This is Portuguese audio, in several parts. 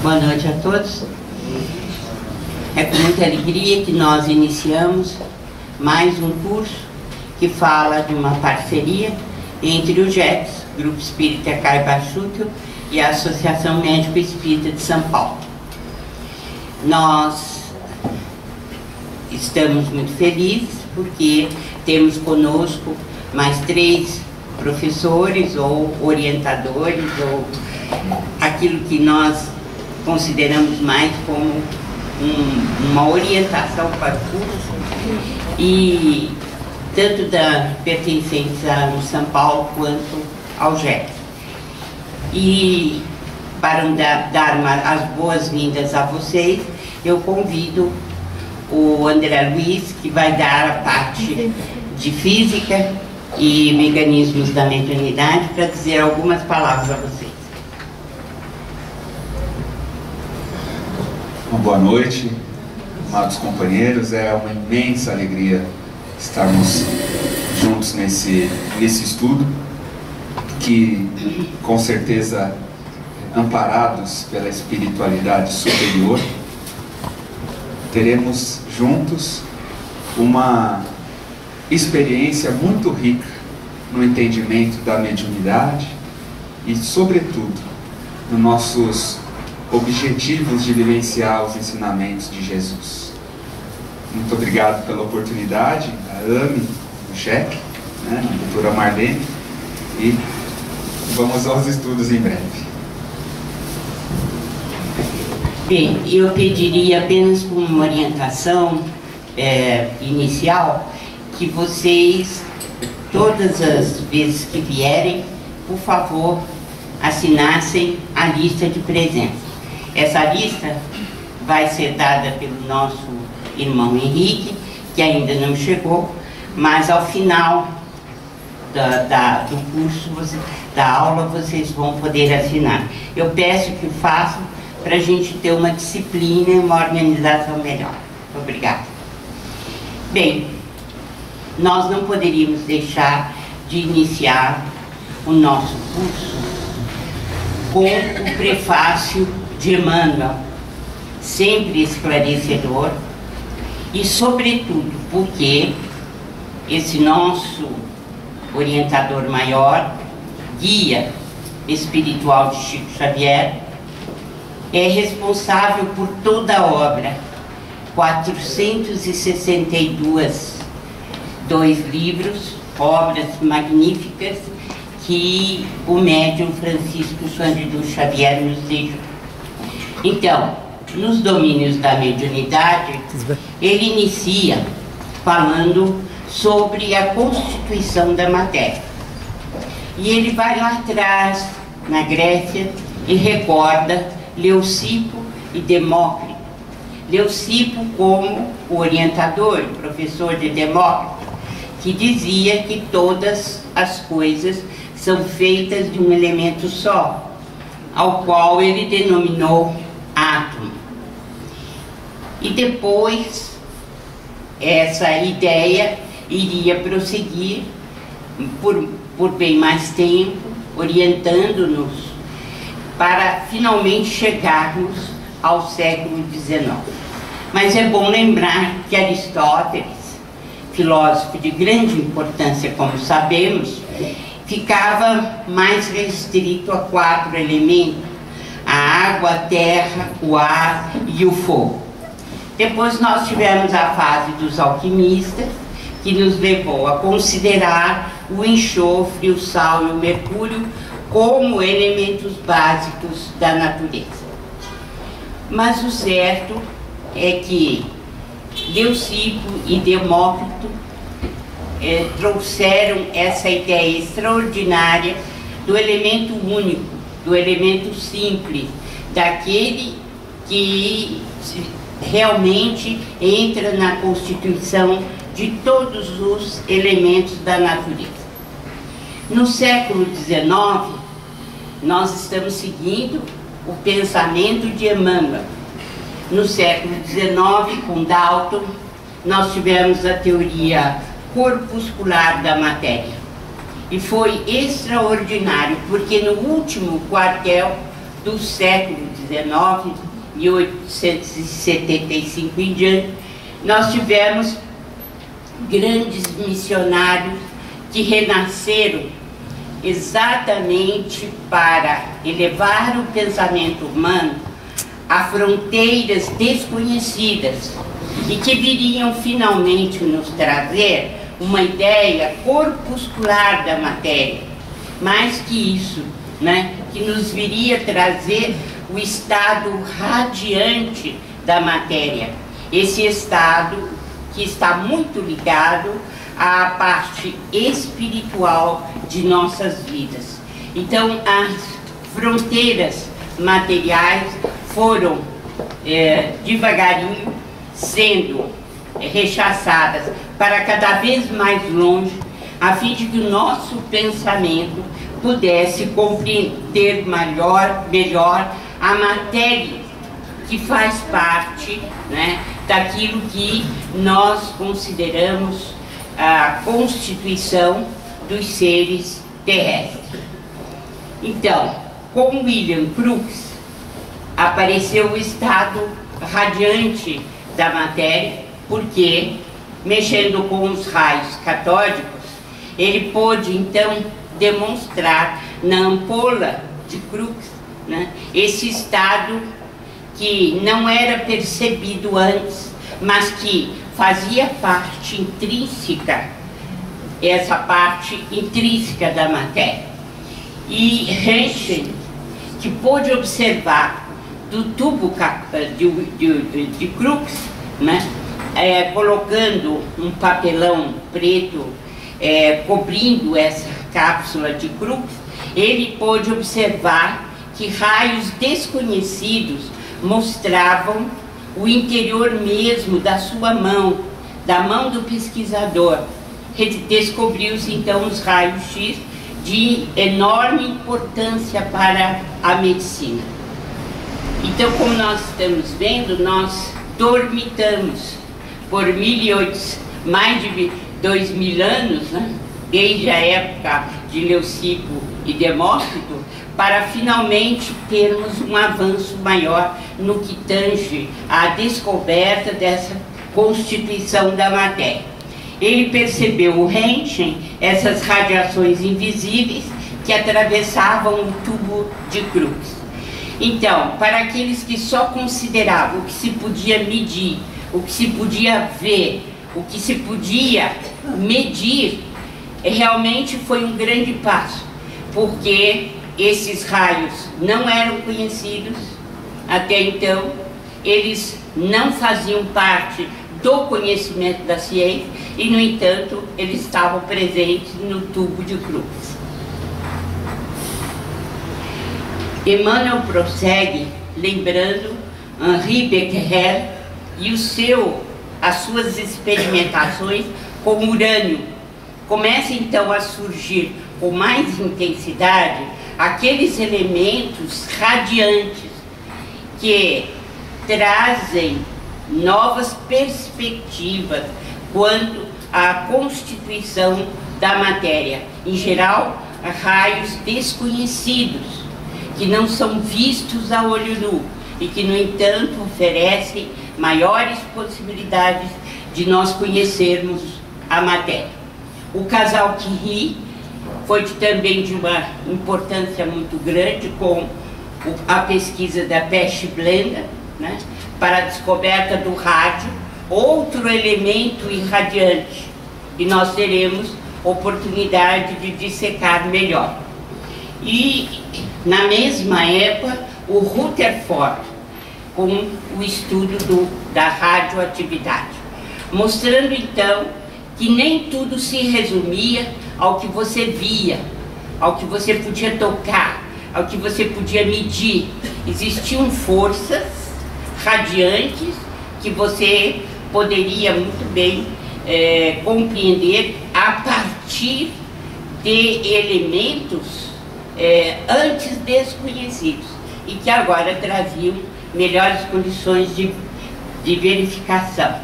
Boa noite a todos. É com muita alegria que nós iniciamos mais um curso que fala de uma parceria entre o GEPS, Grupo Espírita Caiba-Chútil, e a Associação Médico Espírita de São Paulo. Nós estamos muito felizes porque temos conosco mais 3 professores ou orientadores, ou aquilo que nós consideramos mais como uma orientação para o curso, e tanto pertencentes a São Paulo quanto ao GEP. E para dar as boas-vindas a vocês, eu convido o André Luiz, que vai dar a parte de física e mecanismos da mediunidade, para dizer algumas palavras a vocês. Uma boa noite, amados companheiros. É uma imensa alegria estarmos juntos nesse estudo, que com certeza, amparados pela espiritualidade superior, teremos juntos uma experiência muito rica no entendimento da mediunidade e, sobretudo, nos nossos objetivos de vivenciar os ensinamentos de Jesus. Muito obrigado pela oportunidade, a AME, o cheque, a doutora Marlene, e vamos aos estudos em breve. Bem, eu pediria apenas como uma orientação inicial, que vocês, todas as vezes que vierem, por favor, assinassem a lista de presença. Essa lista vai ser dada pelo nosso irmão Henrique, que ainda não chegou, mas ao final do curso, da aula, vocês vão poder assinar. Eu peço que o façam para a gente ter uma disciplina e uma organização melhor. Obrigada. Bem, nós não poderíamos deixar de iniciar o nosso curso com o prefácio de Emmanuel, sempre esclarecedor, e sobretudo porque esse nosso orientador maior, guia espiritual de Chico Xavier, é responsável por toda a obra, 462 livros, obras magníficas que o médium Francisco Cândido Xavier nos deixou. Então, nos domínios da mediunidade, ele inicia falando sobre a constituição da matéria. E ele vai lá atrás, na Grécia, e recorda Leucipo e Demócrito. Leucipo como o orientador, o professor de Demócrito, que dizia que todas as coisas são feitas de um elemento só, ao qual ele denominou átomo. E depois, essa ideia iria prosseguir por bem mais tempo, orientando-nos para finalmente chegarmos ao século XIX. Mas é bom lembrar que Aristóteles, filósofo de grande importância, como sabemos, ficava mais restrito a 4 elementos: a água, a terra, o ar e o fogo. Depois nós tivemos a fase dos alquimistas, que nos levou a considerar o enxofre, o sal e o mercúrio como elementos básicos da natureza. Mas o certo é que Leucipo e Demócrito trouxeram essa ideia extraordinária do elemento único, do elemento simples, daquele que realmente entra na constituição de todos os elementos da natureza. No século XIX, nós estamos seguindo o pensamento de Emmanuel. No século XIX, com Dalton, nós tivemos a teoria corpuscular da matéria. E foi extraordinário, porque no último quartel do século XIX, 1875 em diante, nós tivemos grandes missionários que renasceram exatamente para elevar o pensamento humano a fronteiras desconhecidas e que viriam finalmente nos trazer uma ideia corpuscular da matéria. Mais que isso, né, que nos viria trazer o estado radiante da matéria, esse estado que está muito ligado à parte espiritual de nossas vidas. Então, as fronteiras materiais foram devagarinho sendo rechaçadas para cada vez mais longe, a fim de que o nosso pensamento pudesse compreender melhor a matéria que faz parte, né, daquilo que nós consideramos a constituição dos seres terrestres. Então, com William Crookes, apareceu o estado radiante da matéria, porque, mexendo com os raios catódicos, ele pôde, então, demonstrar na ampola de Crookes, né, esse estado que não era percebido antes, mas que fazia parte intrínseca, essa parte intrínseca da matéria. E Röntgen, que pôde observar do tubo de Crookes, né, colocando um papelão preto cobrindo essa cápsula de Crookes, ele pôde observar que raios desconhecidos mostravam o interior mesmo da sua mão, da mão do pesquisador. Descobriu-se então os raios-x de enorme importância para a medicina. Então, como nós estamos vendo, nós dormitamos por mais de 2000 anos, né, desde a época de Leucipo e Demócrito, para finalmente termos um avanço maior no que tange à descoberta dessa constituição da matéria. Ele percebeu, o Röntgen, essas radiações invisíveis que atravessavam o tubo de Crookes. Então, para aqueles que só consideravam o que se podia medir, o que se podia ver, o que se podia medir, realmente foi um grande passo, porque esses raios não eram conhecidos até então, eles não faziam parte do conhecimento da ciência e, no entanto, eles estavam presentes no tubo de Crookes. Emmanuel prossegue lembrando Henri Becquerel e as suas experimentações com urânio. Começa então a surgir com mais intensidade aqueles elementos radiantes que trazem novas perspectivas quanto à constituição da matéria. Em geral, raios desconhecidos, que não são vistos a olho nu e que, no entanto, oferecem maiores possibilidades de nós conhecermos a matéria. O casal Curie foi também de uma importância muito grande com a pesquisa da peste blenda, né, para a descoberta do rádio, outro elemento irradiante, e nós teremos oportunidade de dissecar melhor. E, na mesma época, o Rutherford, com o estudo da radioatividade, mostrando então que nem tudo se resumia ao que você via, ao que você podia tocar, ao que você podia medir. Existiam forças radiantes que você poderia muito bem compreender a partir de elementos antes desconhecidos e que agora traziam melhores condições de verificação.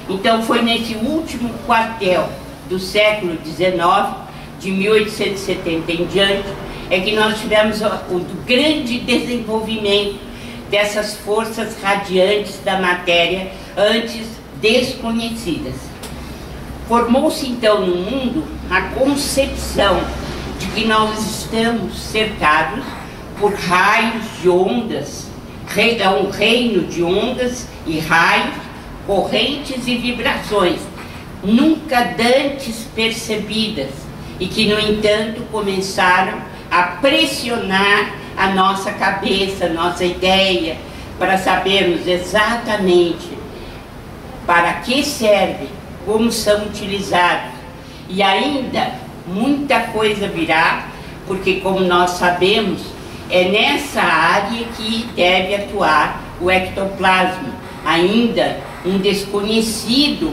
Então foi nesse último quartel do século XIX, de 1870 em diante, é que nós tivemos o grande desenvolvimento dessas forças radiantes da matéria antes desconhecidas. Formou-se então no mundo a concepção de que nós estamos cercados por raios de ondas, um reino de ondas e raios, correntes e vibrações, nunca dantes percebidas, e que, no entanto, começaram a pressionar a nossa cabeça, a nossa ideia, para sabermos exatamente para que servem, como são utilizados. E ainda muita coisa virá, porque, como nós sabemos, é nessa área que deve atuar o ectoplasma, ainda um desconhecido,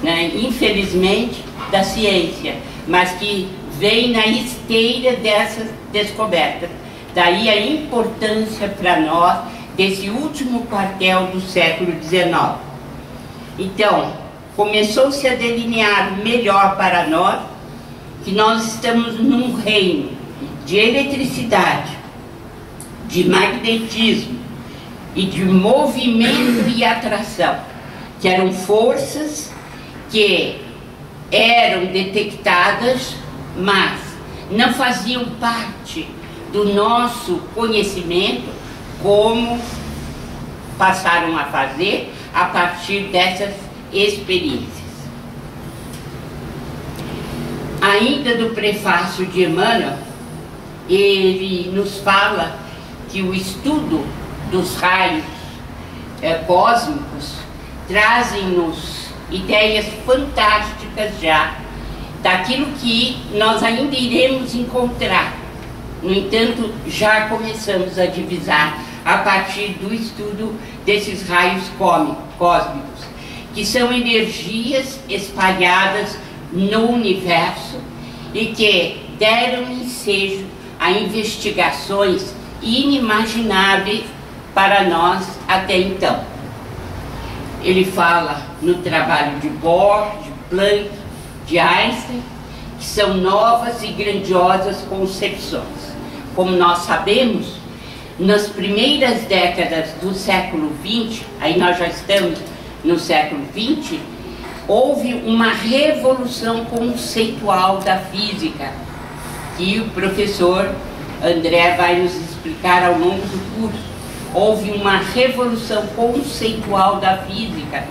né, infelizmente, da ciência, mas que vem na esteira dessas descobertas. Daí a importância para nós desse último quartel do século XIX. Então, começou-se a delinear melhor para nós que nós estamos num reino de eletricidade, de magnetismo e de movimento e atração, que eram forças que eram detectadas, mas não faziam parte do nosso conhecimento, como passaram a fazer a partir dessas experiências. Ainda do prefácio de Emmanuel, ele nos fala que o estudo dos raios cósmicos trazem-nos ideias fantásticas já daquilo que nós ainda iremos encontrar. No entanto, já começamos a divisar a partir do estudo desses raios cósmicos, que são energias espalhadas no universo e que deram ensejo a investigações inimagináveis para nós até então. Ele fala no trabalho de Bohr, de Planck, de Einstein, que são novas e grandiosas concepções. Como nós sabemos, nas primeiras décadas do século XX, aí nós já estamos no século XX, houve uma revolução conceitual da física, que o professor André vai nos explicar ao longo do curso. Houve uma revolução conceitual da física.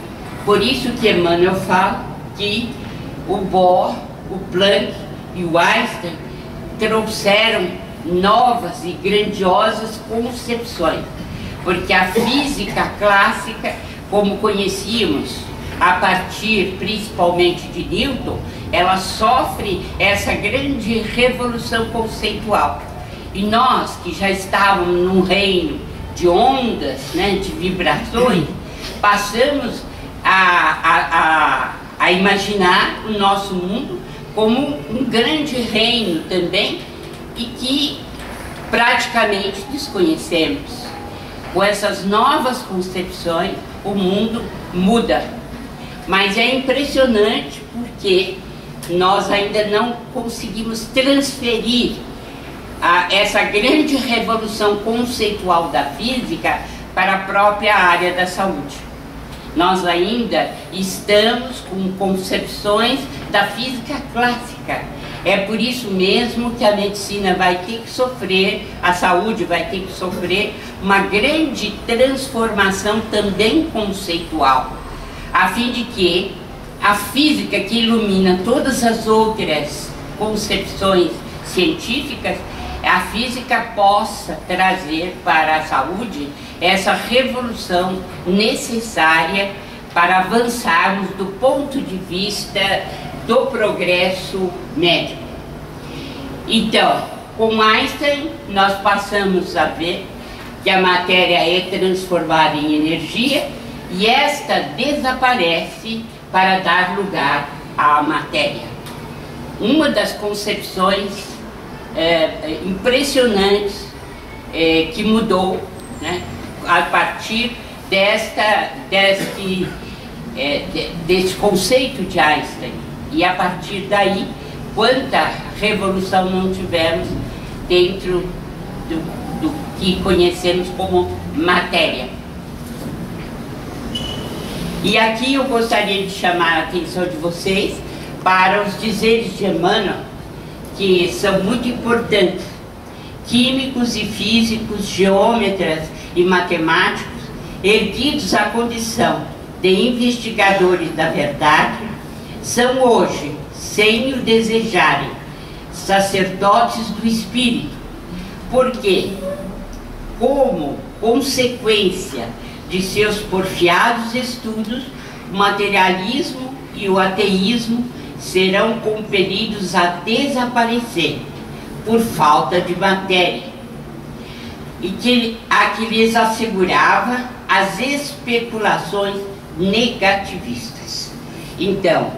Por isso que Emmanuel fala que o Bohr, o Planck e o Einstein trouxeram novas e grandiosas concepções, porque a física clássica, como conhecíamos a partir principalmente de Newton, ela sofre essa grande revolução conceitual. E nós, que já estávamos num reino de ondas, né, de vibrações, passamos a imaginar o nosso mundo como um grande reino também, e que praticamente desconhecemos. Com essas novas concepções, o mundo muda. Mas é impressionante porque nós ainda não conseguimos transferir essa grande revolução conceitual da física para a própria área da saúde. Nós ainda estamos com concepções da física clássica. É por isso mesmo que a medicina vai ter que sofrer, a saúde vai ter que sofrer uma grande transformação também conceitual, a fim de que a física, que ilumina todas as outras concepções científicas, a física possa trazer para a saúde essa revolução necessária para avançarmos do ponto de vista do progresso médico. Então, com Einstein, nós passamos a ver que a matéria é transformada em energia e esta desaparece para dar lugar à matéria. Uma das concepções impressionantes que mudou, né, a partir desse conceito de Einstein. E a partir daí, quanta revolução não tivemos dentro do que conhecemos como matéria. E aqui eu gostaria de chamar a atenção de vocês para os dizeres de Emmanuel, que são muito importantes. Químicos e físicos, geômetras e matemáticos, erguidos à condição de investigadores da verdade, são hoje, sem o desejarem, sacerdotes do Espírito, porque, como consequência de seus porfiados estudos, o materialismo e o ateísmo serão compelidos a desaparecer por falta de matéria, e a que lhes assegurava as especulações negativistas. Então,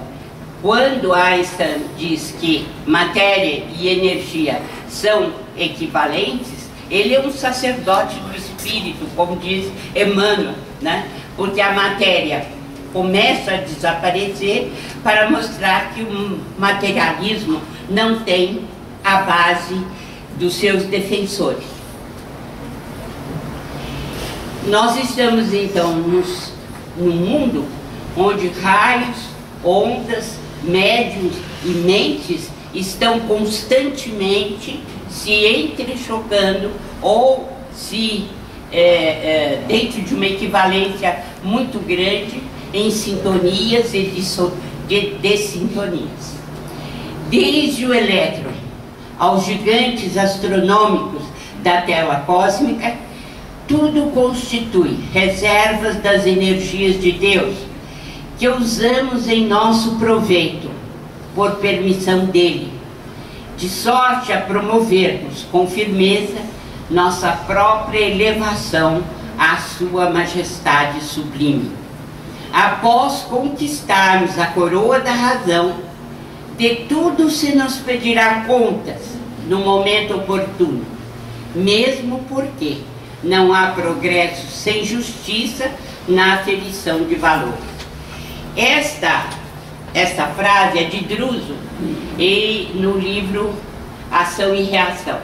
quando Einstein diz que matéria e energia são equivalentes, ele é um sacerdote do espírito, como diz Emmanuel, né? Porque a matéria começa a desaparecer para mostrar que o materialismo não tem a base dos seus defensores. Nós estamos então num mundo onde raios, ondas, médiuns e mentes estão constantemente se entrechocando ou se dentro de uma equivalência muito grande em sintonias e dessintonias. Desde o elétron aos gigantes astronômicos da tela cósmica, tudo constitui reservas das energias de Deus que usamos em nosso proveito, por permissão dele, de sorte a promovermos com firmeza nossa própria elevação à sua majestade sublime. Após conquistarmos a coroa da razão, de tudo se nos pedirá contas no momento oportuno, mesmo porque não há progresso sem justiça na aferição de valores. Esta frase é de Druso, e no livro Ação e Reação.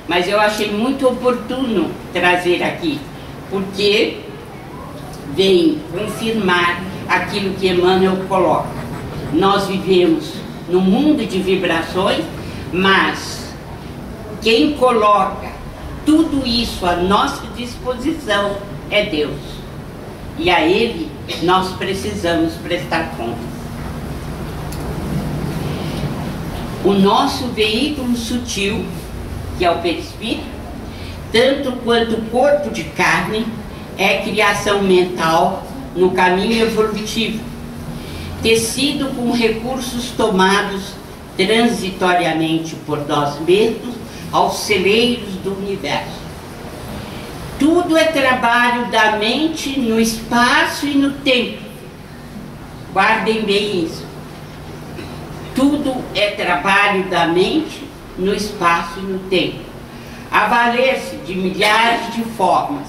Mas eu achei muito oportuno trazer aqui, porque vem confirmar aquilo que Emmanuel coloca. Nós vivemos num mundo de vibrações, mas quem coloca tudo isso à nossa disposição é Deus. E a Ele nós precisamos prestar contas. O nosso veículo sutil, que é o perispírito, tanto quanto o corpo de carne, é criação mental no caminho evolutivo, tecido com recursos tomados transitoriamente por nós mesmos aos celeiros do universo. Tudo é trabalho da mente no espaço e no tempo. Guardem bem isso. Tudo é trabalho da mente no espaço e no tempo, a valer-se de milhares de formas,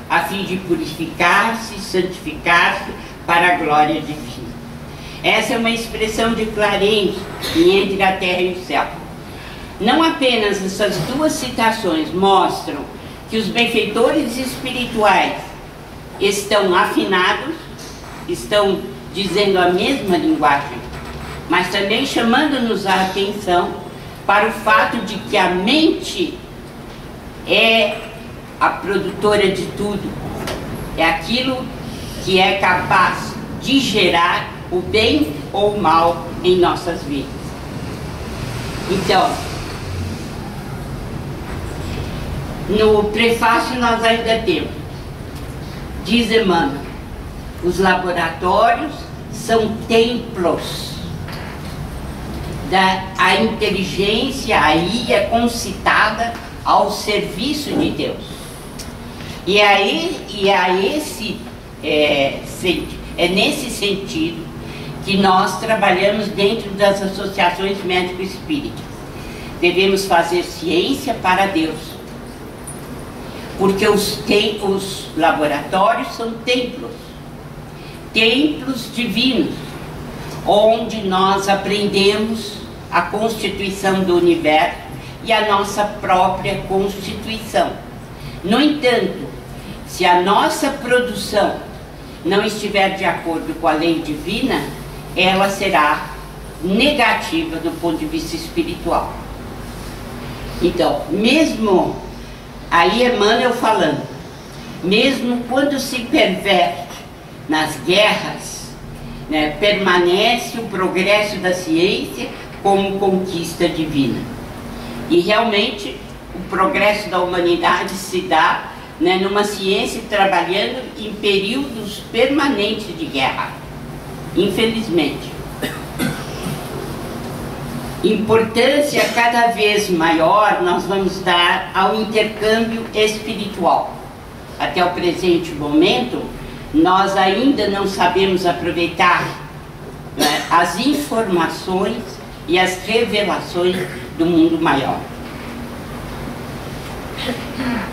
a fim de purificar-se e santificar-se para a glória divina. Essa é uma expressão de Clarence em Entre a Terra e o Céu. Não apenas essas duas citações mostram que os benfeitores espirituais estão afinados, estão dizendo a mesma linguagem, mas também chamando-nos a atenção para o fato de que a mente é a produtora de tudo, é aquilo que é capaz de gerar o bem ou o mal em nossas vidas. Então, no prefácio nós ainda temos, diz Emmanuel, os laboratórios são templos da inteligência, aí é concitada ao serviço de Deus. E é nesse sentido que nós trabalhamos dentro das associações médico-espíritas. Devemos fazer ciência para Deus, porque os laboratórios são templos divinos, onde nós aprendemos a constituição do universo e a nossa própria constituição. No entanto, se a nossa produção não estiver de acordo com a lei divina, ela será negativa do ponto de vista espiritual. Então, mesmo aí Emmanuel falando, mesmo quando se perverte nas guerras, né, permanece o progresso da ciência como conquista divina. E realmente o progresso da humanidade se dá, né, numa ciência trabalhando em períodos permanentes de guerra, infelizmente. Importância cada vez maior nós vamos dar ao intercâmbio espiritual. Até o presente momento, nós ainda não sabemos aproveitar, né, as informações e as revelações do mundo maior.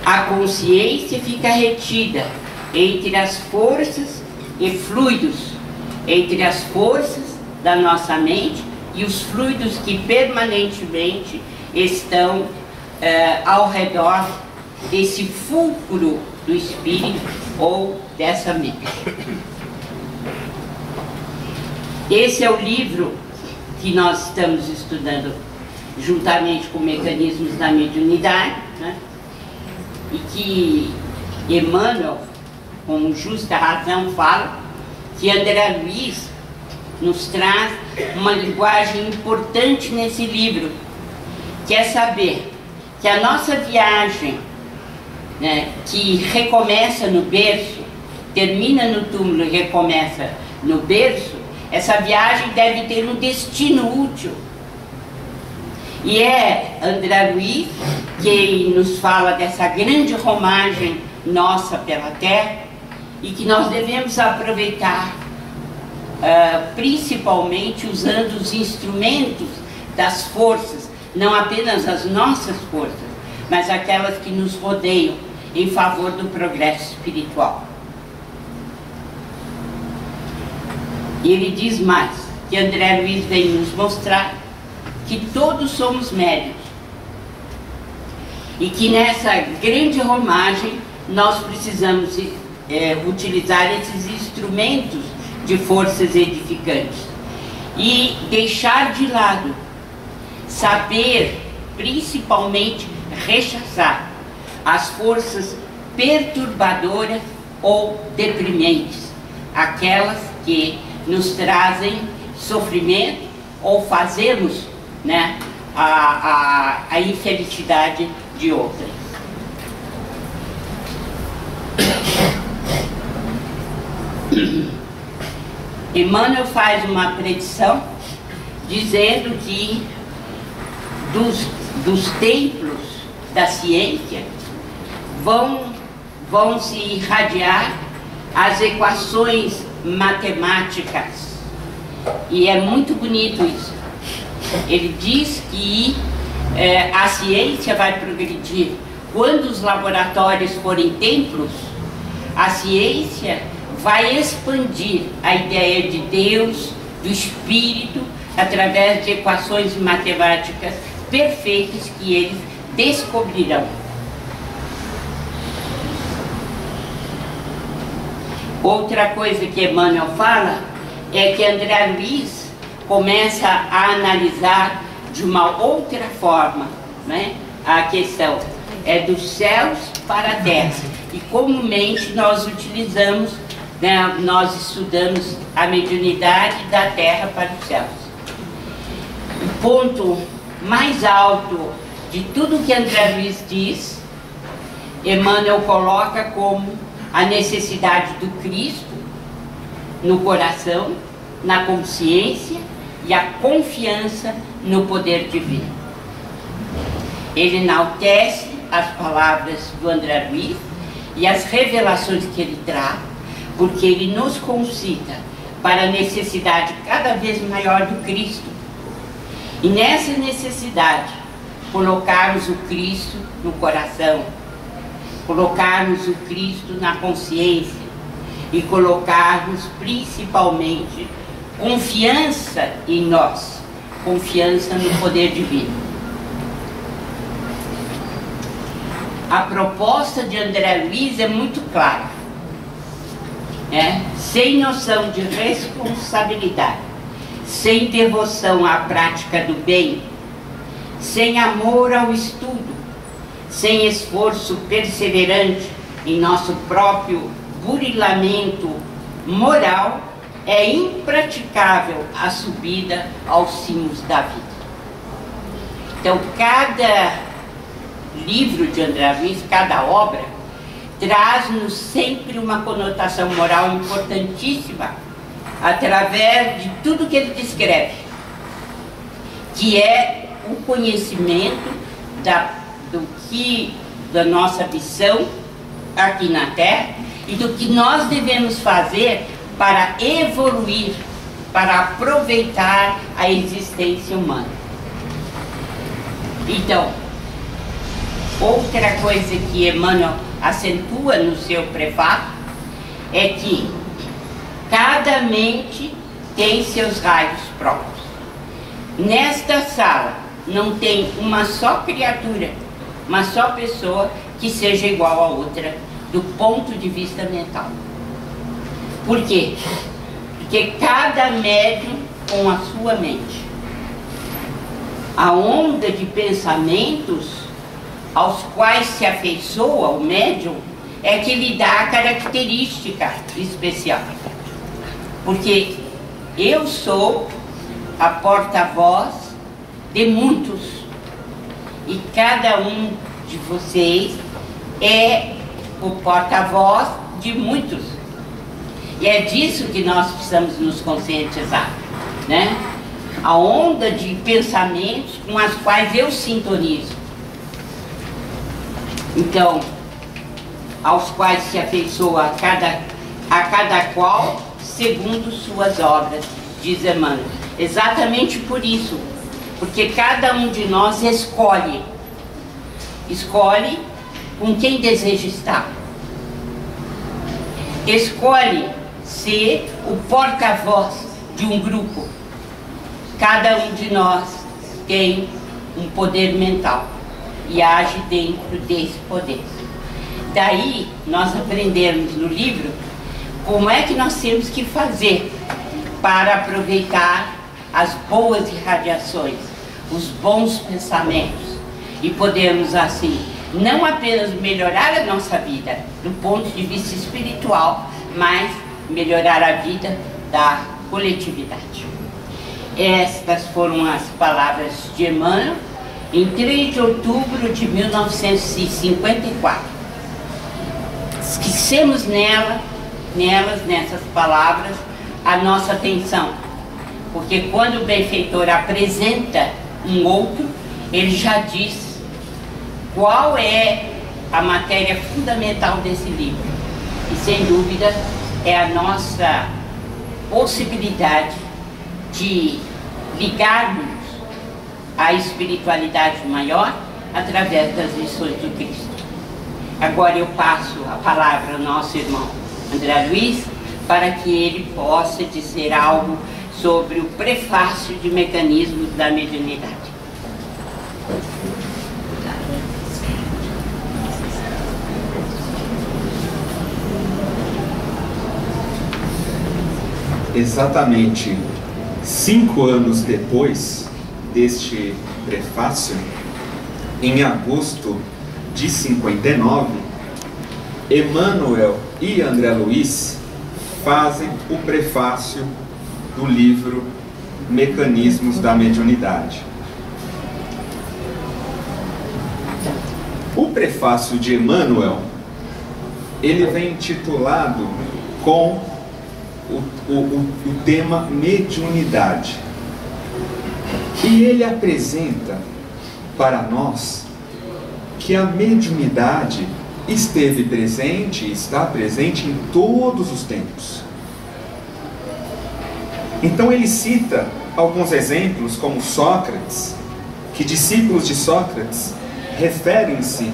A consciência fica retida entre as forças e fluidos, entre as forças da nossa mente e os fluidos que permanentemente estão ao redor desse fulcro do espírito ou dessa mente. Esse é o livro que nós estamos estudando juntamente com mecanismos da mediunidade, né? E que Emmanuel, com justa razão, fala que André Luiz nos traz uma linguagem importante nesse livro, que é saber que a nossa viagem, né, que recomeça no berço, termina no túmulo e recomeça no berço, essa viagem deve ter um destino útil. E é André Luiz quem nos fala dessa grande romagem nossa pela Terra e que nós devemos aproveitar, principalmente usando os instrumentos das forças, não apenas as nossas forças, mas aquelas que nos rodeiam em favor do progresso espiritual. E ele diz mais, que André Luiz vem nos mostrar que todos somos médiuns e que nessa grande romagem nós precisamos utilizar esses instrumentos de forças edificantes e deixar de lado, saber principalmente rechaçar as forças perturbadoras ou deprimentes, aquelas que nos trazem sofrimento ou fazemos, né, a infelicidade de outras. Emmanuel faz uma predição dizendo que dos templos da ciência vão se irradiar as equações matemáticas. E é muito bonito isso. Ele diz que a ciência vai progredir. Quando os laboratórios forem templos, a ciência vai expandir a ideia de Deus, do Espírito, através de equações matemáticas perfeitas que eles descobrirão. Outra coisa que Emmanuel fala é que André Luiz começa a analisar de uma outra forma, né, a questão dos céus para a terra. E comumente nós utilizamos, né, nós estudamos a mediunidade da terra para os céus. O ponto mais alto de tudo que André Luiz diz, Emmanuel coloca como a necessidade do Cristo no coração, na consciência e a confiança no poder divino. Ele enaltece as palavras do André Luiz e as revelações que ele traz, porque ele nos concita para a necessidade cada vez maior do Cristo. E nessa necessidade, colocarmos o Cristo no coração, colocarmos o Cristo na consciência e colocarmos principalmente confiança em nós, confiança no poder divino. a proposta de André Luiz é muito clara, sem noção de responsabilidade, sem devoção à prática do bem, sem amor ao estudo, sem esforço perseverante em nosso próprio burilamento moral, é impraticável a subida aos cimos da vida. Então, cada livro de André Luiz, cada obra, traz-nos sempre uma conotação moral importantíssima, através de tudo que ele descreve, que é o conhecimento da nossa missão aqui na Terra e do que nós devemos fazer para evoluir, para aproveitar a existência humana. Então, outra coisa que Emmanuel acentua no seu prefácio é que cada mente tem seus raios próprios. Nesta sala não tem uma só criatura, uma só pessoa que seja igual a outra do ponto de vista mental. Por quê? Porque cada médium com a sua mente. A onda de pensamentos aos quais se afeiçoa o médium é que lhe dá a característica especial. Porque eu sou a porta-voz de muitos e cada um de vocês é o porta-voz de muitos. E é disso que nós precisamos nos conscientizar, né? A onda de pensamentos com as quais eu sintonizo. Então, aos quais se afeiçoa a cada qual segundo suas obras, diz Emmanuel. Exatamente por isso, porque cada um de nós escolhe com quem deseja estar. Escolhe ser o porta-voz de um grupo. Cada um de nós tem um poder mental e age dentro desse poder. Daí nós aprendemos no livro como é que nós temos que fazer para aproveitar as boas irradiações, os bons pensamentos e podermos assim não apenas melhorar a nossa vida do ponto de vista espiritual, mas melhorar a vida da coletividade. Estas foram as palavras de Emmanuel em 3 de outubro de 1954. Esquecemos nessas palavras, a nossa atenção, porque quando o benfeitor apresenta um outro, ele já diz qual é a matéria fundamental desse livro. E sem dúvida é a nossa possibilidade de ligarmos à espiritualidade maior através das lições do Cristo. Agora eu passo a palavra ao nosso irmão André Luiz para que ele possa dizer algo sobre o prefácio de Mecanismos da Mediunidade. Exatamente 5 anos depois deste prefácio, em agosto de 59, Emmanuel e André Luiz fazem o prefácio do livro Mecanismos da Mediunidade. O prefácio de Emmanuel, ele vem intitulado com o tema mediunidade. E ele apresenta para nós que a mediunidade esteve presente e está presente em todos os tempos. Então ele cita alguns exemplos, como Sócrates, que discípulos de Sócrates referem-se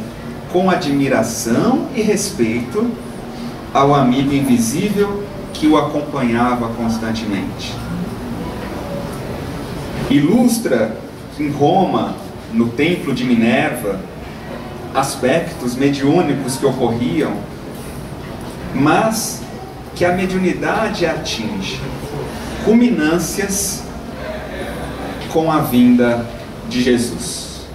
com admiração e respeito ao amigo invisível que o acompanhava constantemente. Ilustra em Roma, no templo de Minerva, aspectos mediúnicos que ocorriam, mas que a mediunidade atinge culminâncias com a vinda de Jesus.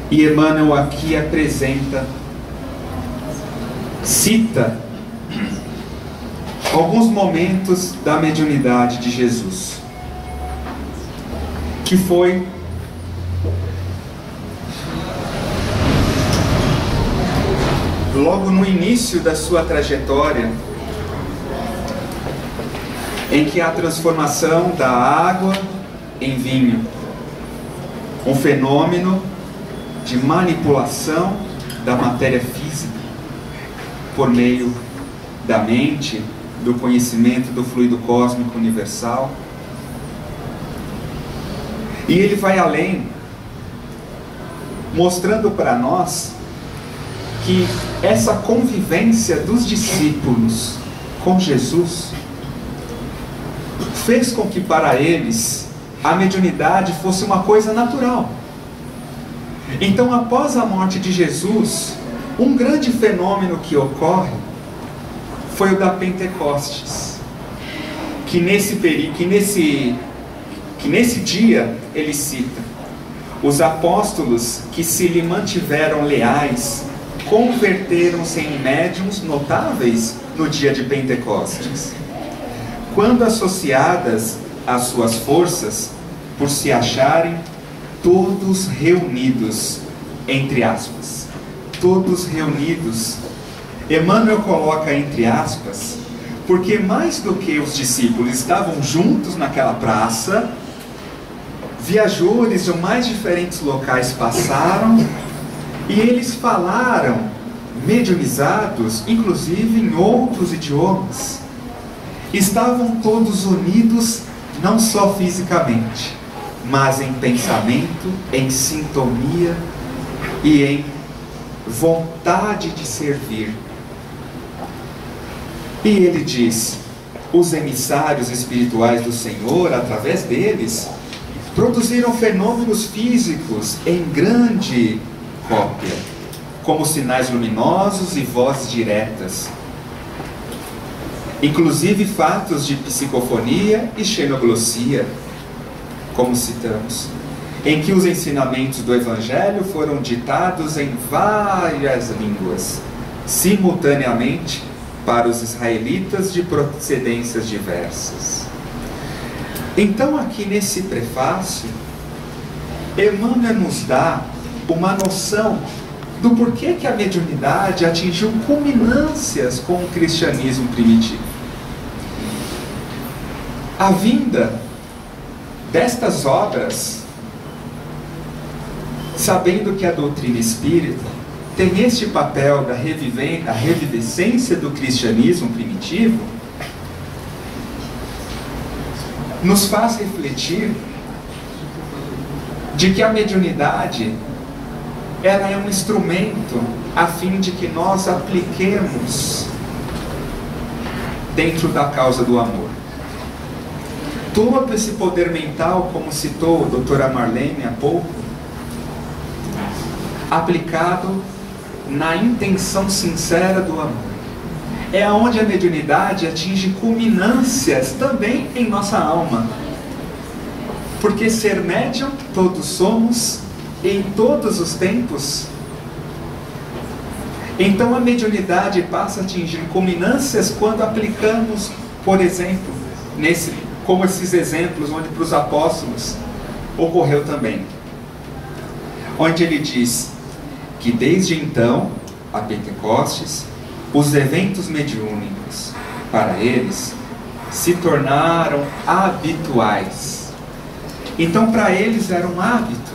E Emmanuel aqui apresenta, cita alguns momentos da mediunidade de Jesus, que foi logo no início da sua trajetória, em que há a transformação da água em vinho, um fenômeno de manipulação da matéria física por meio da mente, do conhecimento do fluido cósmico universal. E ele vai além, mostrando para nós que essa convivência dos discípulos com Jesus fez com que para eles a mediunidade fosse uma coisa natural. Então, após a morte de Jesus, um grande fenômeno que ocorre foi o da Pentecostes, que nesse dia ele cita: os apóstolos que se lhe mantiveram leais converteram-se em médiuns notáveis no dia de Pentecostes, quando associadas às suas forças, por se acharem todos reunidos, entre aspas, todos reunidos. Emmanuel coloca entre aspas, porque mais do que os discípulos estavam juntos naquela praça, viajores de mais diferentes locais passaram, e eles falaram, mediunizados, inclusive em outros idiomas. Estavam todos unidos, não só fisicamente, mas em pensamento, em sintonia e em vontade de servir. E ele diz: os emissários espirituais do Senhor, através deles, produziram fenômenos físicos em grande cópia, como sinais luminosos e vozes diretas, inclusive fatos de psicofonia e xenoglossia, como citamos, em que os ensinamentos do Evangelho foram ditados em várias línguas, simultaneamente, para os israelitas de procedências diversas. Então, aqui nesse prefácio, Emmanuel nos dá uma noção do porquê que a mediunidade atingiu culminâncias com o cristianismo primitivo. A vinda destas obras, sabendo que a doutrina espírita tem este papel da revivescência do cristianismo primitivo, nos faz refletir de que a mediunidade, ela é um instrumento a fim de que nós apliquemos dentro da causa do amor. Todo esse poder mental, como citou a doutora Marlene há pouco, aplicado na intenção sincera do amor, é onde a mediunidade atinge culminâncias também em nossa alma. Porque ser médium todos somos, em todos os tempos. Então a mediunidade passa a atingir culminâncias quando aplicamos, por exemplo, como esses exemplos onde para os apóstolos ocorreu também, onde ele diz que desde então, a Pentecostes, os eventos mediúnicos para eles se tornaram habituais. Então para eles era um hábito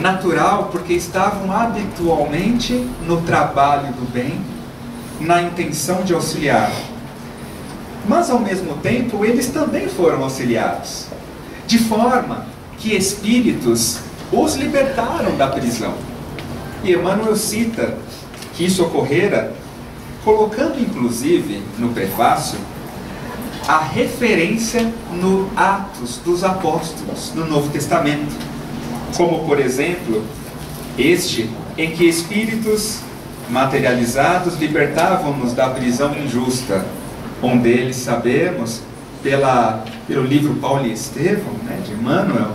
natural, porque estavam habitualmente no trabalho do bem, na intenção de auxiliar. Mas ao mesmo tempo eles também foram auxiliados, de forma que espíritos os libertaram da prisão. E Emmanuel cita que isso ocorrera, colocando inclusive no prefácio a referência no Atos dos Apóstolos, no Novo Testamento, como por exemplo este em que espíritos materializados libertavam-nos da prisão injusta. Um deles, sabemos, pelo livro Paulo e Estevão, né, de Emmanuel,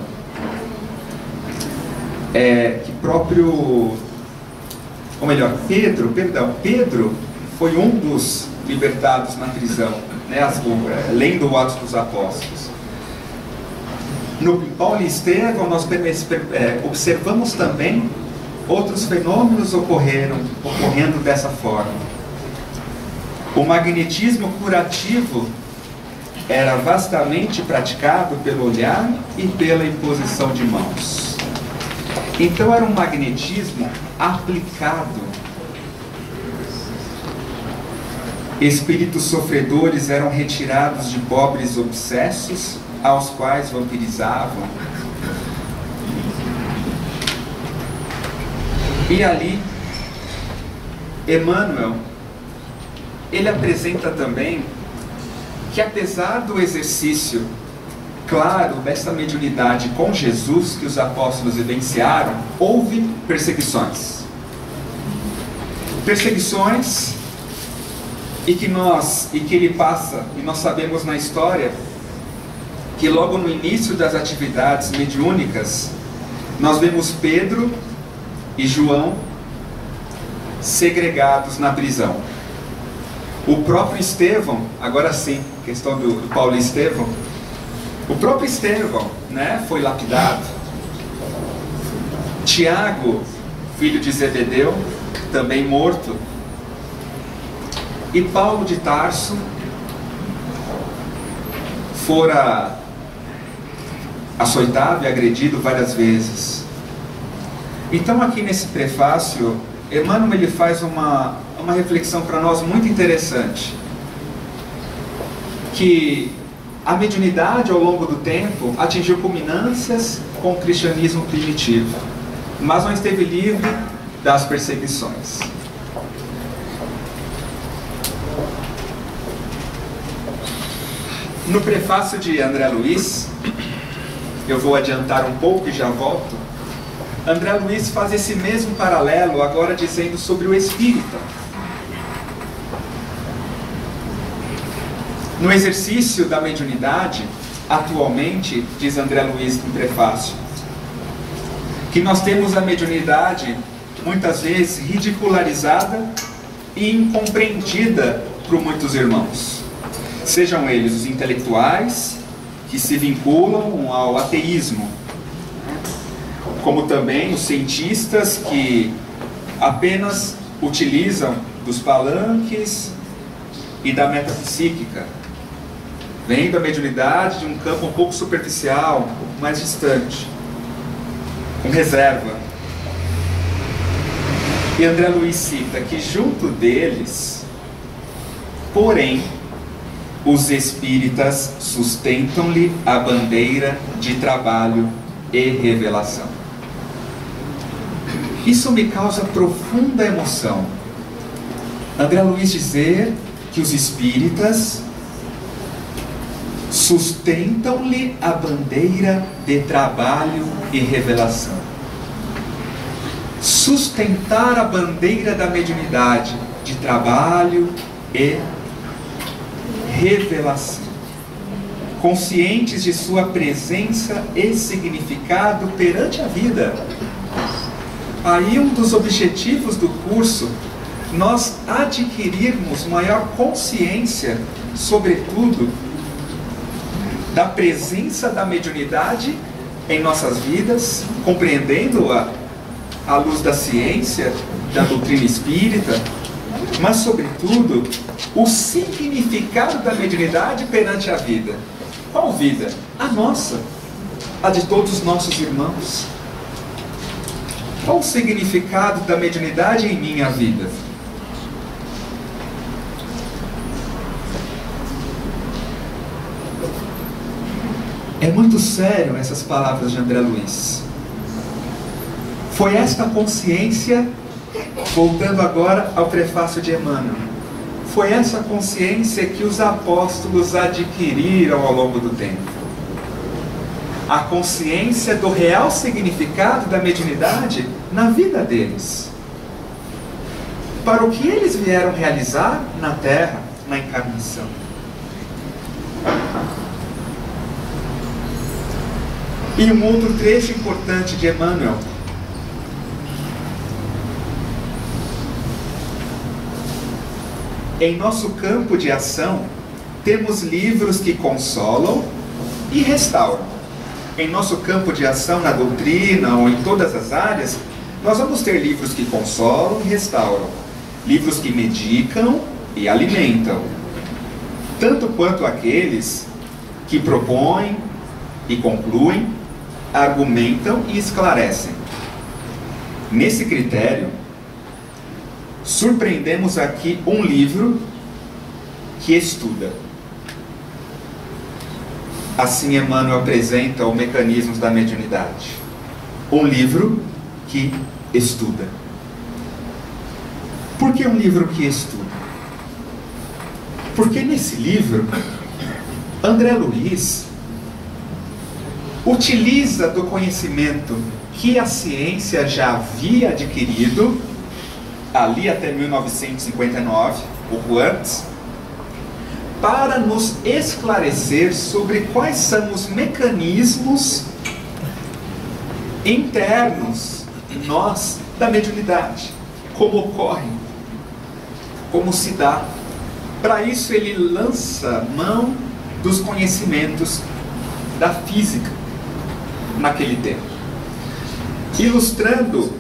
que próprio, ou melhor, Pedro foi um dos libertados na prisão, né, lendo o Atos dos Apóstolos. No Paulo e Estevão, nós observamos também outros fenômenos ocorrendo dessa forma. O magnetismo curativo era vastamente praticado pelo olhar e pela imposição de mãos. Então era um magnetismo aplicado. Espíritos sofredores eram retirados de pobres obsessos, aos quais vampirizavam. E ali, Emmanuel, ele apresenta também que, apesar do exercício claro dessa mediunidade com Jesus que os apóstolos vivenciaram, houve perseguições. Perseguições e que ele passa, e nós sabemos na história, que logo no início das atividades mediúnicas, nós vemos Pedro e João segregados na prisão. O próprio Estevão, agora sim, questão do Paulo e Estevão, o próprio Estevão, né, foi lapidado. Tiago, filho de Zebedeu, também morto. E Paulo de Tarso fora açoitado e agredido várias vezes. Então aqui nesse prefácio, Emmanuel ele faz uma reflexão para nós muito interessante, que a mediunidade ao longo do tempo atingiu culminâncias com o cristianismo primitivo, mas não esteve livre das perseguições. No prefácio de André Luiz, eu vou adiantar um pouco e já volto. André Luiz faz esse mesmo paralelo agora dizendo sobre o espírita. No exercício da mediunidade, atualmente, diz André Luiz no prefácio, que nós temos a mediunidade muitas vezes ridicularizada e incompreendida por muitos irmãos. Sejam eles os intelectuais que se vinculam ao ateísmo, como também os cientistas que apenas utilizam dos palanques e da metapsíquica, vendo a mediunidade de um campo um pouco superficial, um pouco mais distante, com reserva. E André Luiz cita que junto deles, porém, os espíritas sustentam-lhe a bandeira de trabalho e revelação. Isso me causa profunda emoção. André Luiz dizer que os espíritas sustentam-lhe a bandeira de trabalho e revelação. Sustentar a bandeira da mediunidade de trabalho e revelação, conscientes de sua presença e significado perante a vida. Aí um dos objetivos do curso, nós adquirirmos maior consciência, sobretudo, da presença da mediunidade em nossas vidas, compreendendo-a à luz da ciência, da doutrina espírita, mas sobretudo o significado da mediunidade perante a vida. Qual vida? A nossa, a de todos os nossos irmãos. Qual o significado da mediunidade em minha vida? É muito sério essas palavras de André Luiz. Foi esta consciência, voltando agora ao prefácio de Emmanuel, foi essa consciência que os apóstolos adquiriram ao longo do tempo. A consciência do real significado da mediunidade na vida deles. para o que eles vieram realizar na Terra, na encarnação. E um outro trecho importante de Emmanuel. Em nosso campo de ação, temos livros que consolam e restauram. Em nosso campo de ação, na doutrina ou em todas as áreas, nós vamos ter livros que consolam e restauram. Livros que medicam e alimentam. Tanto quanto aqueles que propõem e concluem, argumentam e esclarecem. Nesse critério, surpreendemos aqui um livro que estuda. Assim Emmanuel apresenta os mecanismos da mediunidade. Um livro que estuda. Por que um livro que estuda? Porque nesse livro, André Luiz utiliza do conhecimento que a ciência já havia adquirido, ali até 1959, pouco antes, para nos esclarecer sobre quais são os mecanismos internos, nós, da mediunidade, como ocorrem, como se dá. Para isso ele lança mão dos conhecimentos da física naquele tempo, ilustrando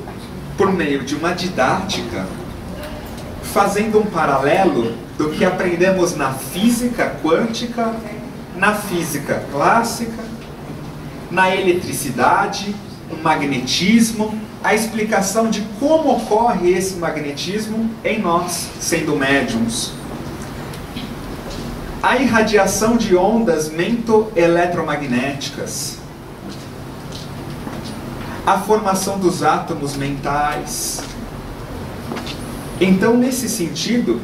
por meio de uma didática, fazendo um paralelo do que aprendemos na física quântica, na física clássica, na eletricidade, no magnetismo, a explicação de como ocorre esse magnetismo em nós, sendo médiums. A irradiação de ondas mento-eletromagnéticas, a formação dos átomos mentais. Então, nesse sentido,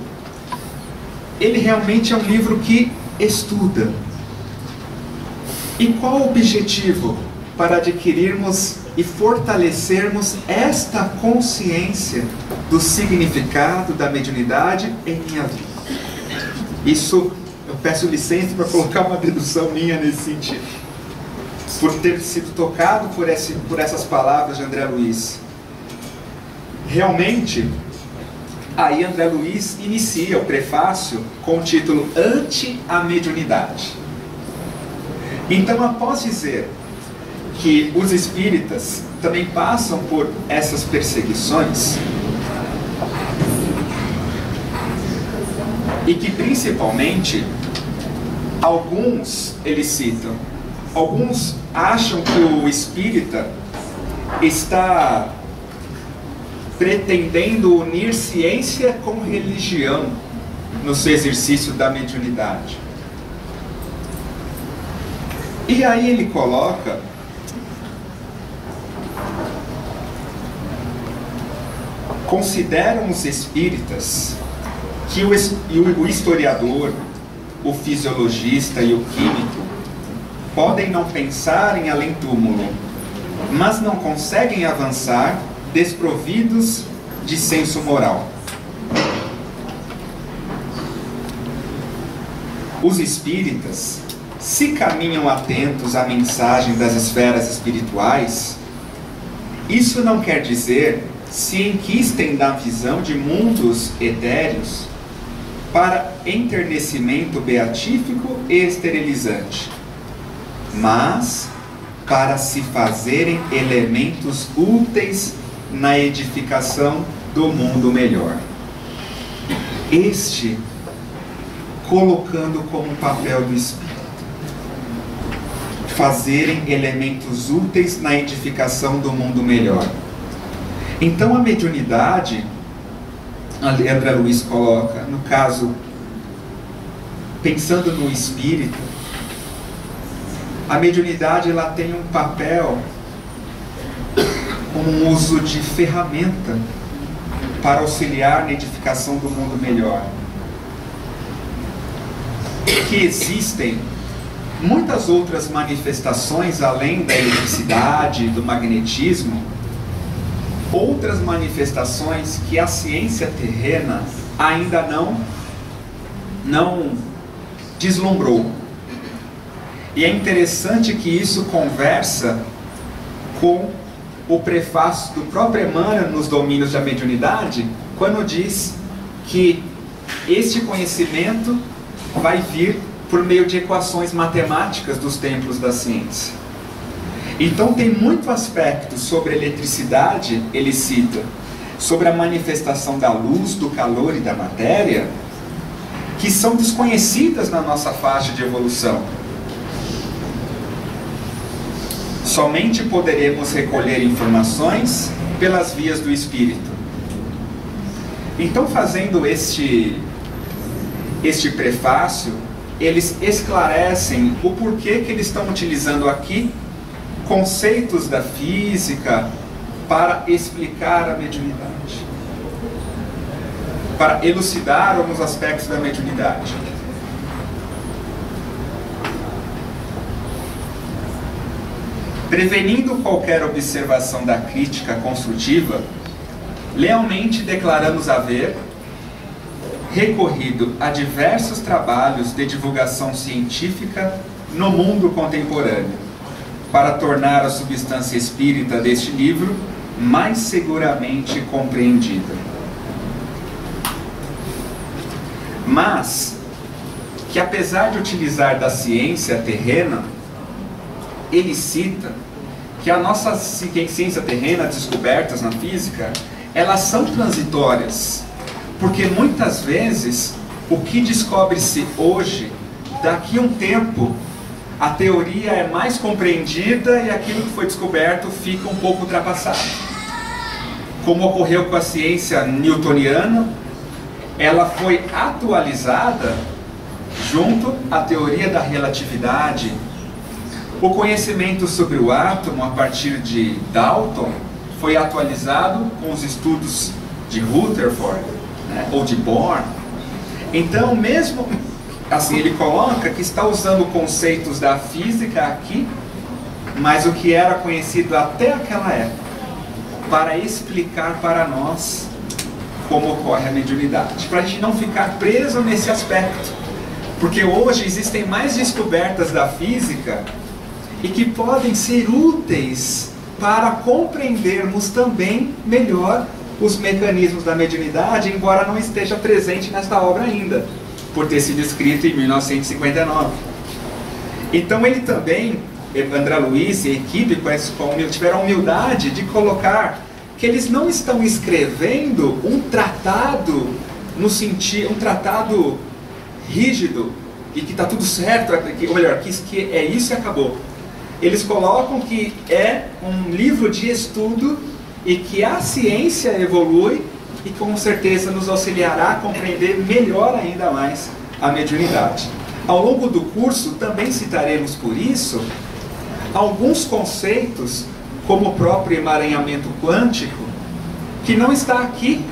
ele realmente é um livro que estuda. E qual o objetivo? Para adquirirmos e fortalecermos esta consciência do significado da mediunidade em minha vida. Isso, eu peço licença para colocar uma dedução minha nesse sentido, por ter sido tocado por essas palavras de André Luiz. Realmente, aí André Luiz inicia o prefácio com o título Ante a Mediunidade. Então, após dizer que os espíritas também passam por essas perseguições, e que principalmente alguns, eles citam, alguns acham que o espírita está pretendendo unir ciência com religião no seu exercício da mediunidade. E aí ele coloca consideram os espíritas que o historiador, o fisiologista e o químico podem não pensar em além-túmulo, mas não conseguem avançar desprovidos de senso moral. Os espíritas, se caminham atentos à mensagem das esferas espirituais, isso não quer dizer se enquistem na visão de mundos etéreos para enternecimento beatífico e esterilizante, mas para se fazerem elementos úteis na edificação do mundo melhor. Este colocando como papel do Espírito, fazerem elementos úteis na edificação do mundo melhor. Então a mediunidade, André Luiz coloca, no caso, pensando no espírito, a mediunidade ela tem um papel como um uso de ferramenta para auxiliar na edificação do mundo melhor. Que existem muitas outras manifestações além da eletricidade, do magnetismo, outras manifestações que a ciência terrena ainda não deslumbrou. E é interessante que isso conversa com o prefácio do próprio Emmanuel nos Domínios da Mediunidade, quando diz que este conhecimento vai vir por meio de equações matemáticas dos templos da ciência. Então tem muito aspecto sobre eletricidade, ele cita, sobre a manifestação da luz, do calor e da matéria, que são desconhecidas na nossa faixa de evolução. Somente poderemos recolher informações pelas vias do espírito. Então, fazendo este prefácio, eles esclarecem o porquê que eles estão utilizando aqui conceitos da física para explicar a mediunidade, para elucidar alguns aspectos da mediunidade. Prevenindo qualquer observação da crítica construtiva, lealmente declaramos haver recorrido a diversos trabalhos de divulgação científica no mundo contemporâneo, para tornar a substância espírita deste livro mais seguramente compreendida. Mas que, apesar de utilizar da ciência terrena, ele cita que a nossa ciência terrena, descobertas na física, elas são transitórias, porque muitas vezes o que descobre-se hoje, daqui a um tempo, a teoria é mais compreendida e aquilo que foi descoberto fica um pouco ultrapassado. Como ocorreu com a ciência newtoniana, ela foi atualizada junto à teoria da relatividade. O conhecimento sobre o átomo, a partir de Dalton, foi atualizado com os estudos de Rutherford, né, ou de Bohr. Então, mesmo assim, ele coloca que está usando conceitos da física aqui, mas o que era conhecido até aquela época, para explicar para nós como ocorre a mediunidade, para a gente não ficar preso nesse aspecto, porque hoje existem mais descobertas da física e que podem ser úteis para compreendermos também melhor os mecanismos da mediunidade, embora não esteja presente nesta obra ainda, por ter sido escrito em 1959. Então ele também, André Luiz e a equipe, tiveram a humildade de colocar que eles não estão escrevendo um tratado no sentido, um tratado rígido e que está tudo certo, ou melhor, que é isso e acabou. Eles colocam que é um livro de estudo e que a ciência evolui e com certeza nos auxiliará a compreender melhor ainda mais a mediunidade. Ao longo do curso também citaremos por isso alguns conceitos, como o próprio emaranhamento quântico, que não está aqui,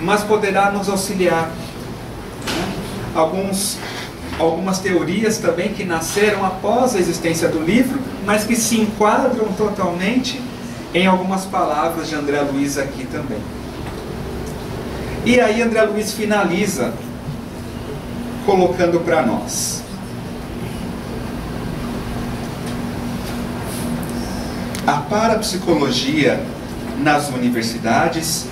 mas poderá nos auxiliar. Algumas teorias também que nasceram após a existência do livro, mas que se enquadram totalmente em algumas palavras de André Luiz aqui também. E aí André Luiz finaliza colocando para nós: a parapsicologia nas universidades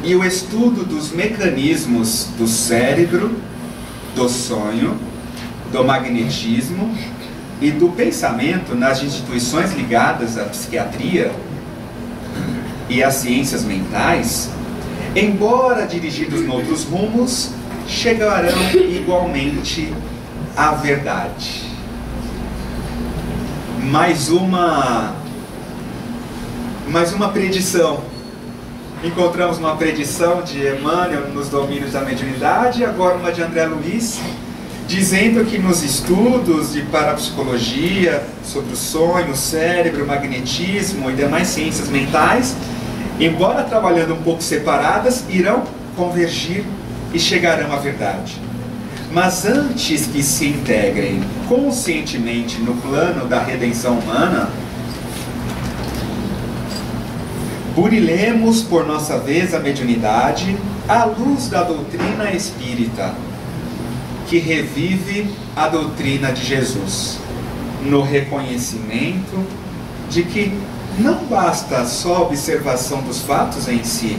e o estudo dos mecanismos do cérebro, do sonho, do magnetismo e do pensamento nas instituições ligadas à psiquiatria e às ciências mentais, embora dirigidos em outros rumos, chegarão igualmente à verdade. Mais uma predição. Encontramos uma predição de Emmanuel nos Domínios da Mediunidade, agora uma de André Luiz, dizendo que nos estudos de parapsicologia, sobre o sonho, o cérebro, o magnetismo e demais ciências mentais, embora trabalhando um pouco separadas, irão convergir e chegarão à verdade. Mas antes que se integrem conscientemente no plano da redenção humana, burilemos por nossa vez a mediunidade à luz da doutrina espírita, que revive a doutrina de Jesus, no reconhecimento de que não basta só a observação dos fatos em si,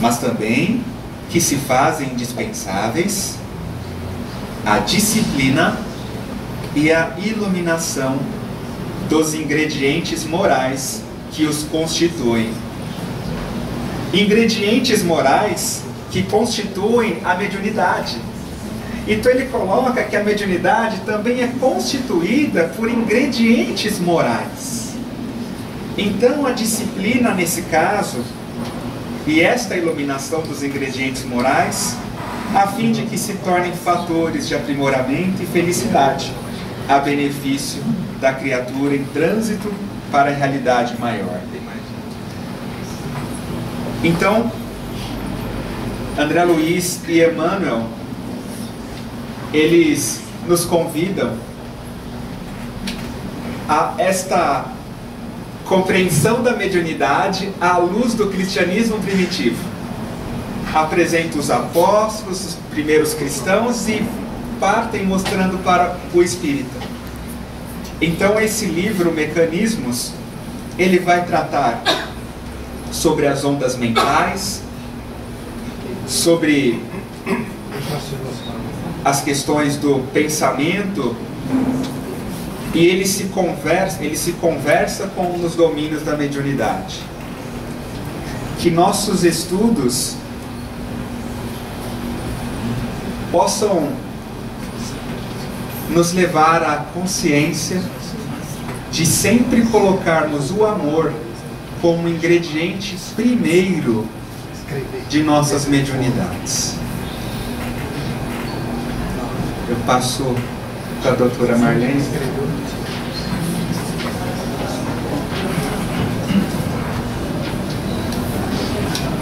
mas também que se fazem indispensáveis a disciplina e a iluminação dos ingredientes morais que os constituem. Ingredientes morais que constituem a mediunidade. Então ele coloca que a mediunidade também é constituída por ingredientes morais. Então a disciplina nesse caso, e esta iluminação dos ingredientes morais, a fim de que se tornem fatores de aprimoramento e felicidade, a benefício da criatura em trânsito para a realidade maior. Então, André Luiz e Emmanuel, eles nos convidam a esta compreensão da mediunidade à luz do cristianismo primitivo. Apresenta os apóstolos, os primeiros cristãos, e partem mostrando para o espírita. Então esse livro, Mecanismos, ele vai tratar sobre as ondas mentais, sobre as questões do pensamento, e ele se conversa com os domínios da mediunidade. Que nossos estudos possam nos levar à consciência de sempre colocarmos o amor como ingrediente primeiro de nossas mediunidades. Eu passo para a doutora Marlene.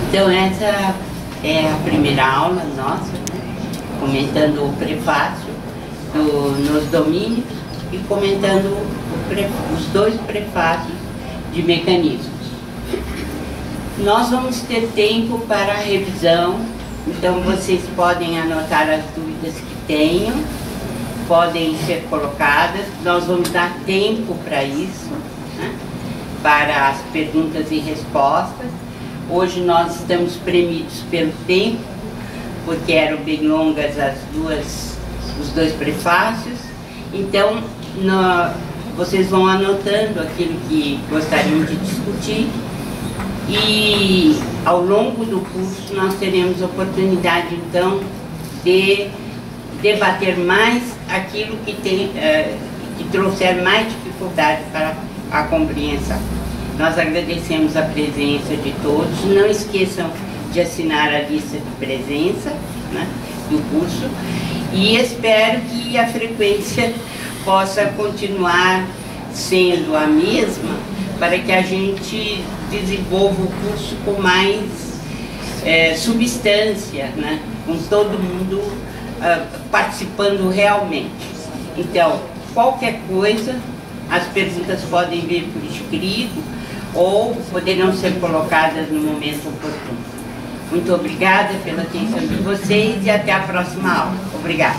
Então essa é a primeira aula nossa, né? Comentando o prefácio nos domínios e comentando os dois prefácios de Mecanismos. Nós vamos ter tempo para a revisão, então vocês podem anotar as dúvidas que tenham, podem ser colocadas, nós vamos dar tempo para isso, né? Para as perguntas e respostas. Hoje nós estamos premidos pelo tempo, porque eram bem longas os dois prefácios. Então vocês vão anotando aquilo que gostariam de discutir, e ao longo do curso nós teremos oportunidade então de debater mais aquilo que trouxer mais dificuldade para a compreensão. Nós agradecemos a presença de todos. Não esqueçam de assinar a lista de presença, né, do curso, e espero que a frequência possa continuar sendo a mesma, para que a gente desenvolva o curso com mais substância, né, com todo mundo participando realmente. Então, qualquer coisa, as perguntas podem vir por escrito ou poderão ser colocadas no momento oportuno. Muito obrigada pela atenção de vocês e até a próxima aula. Obrigada.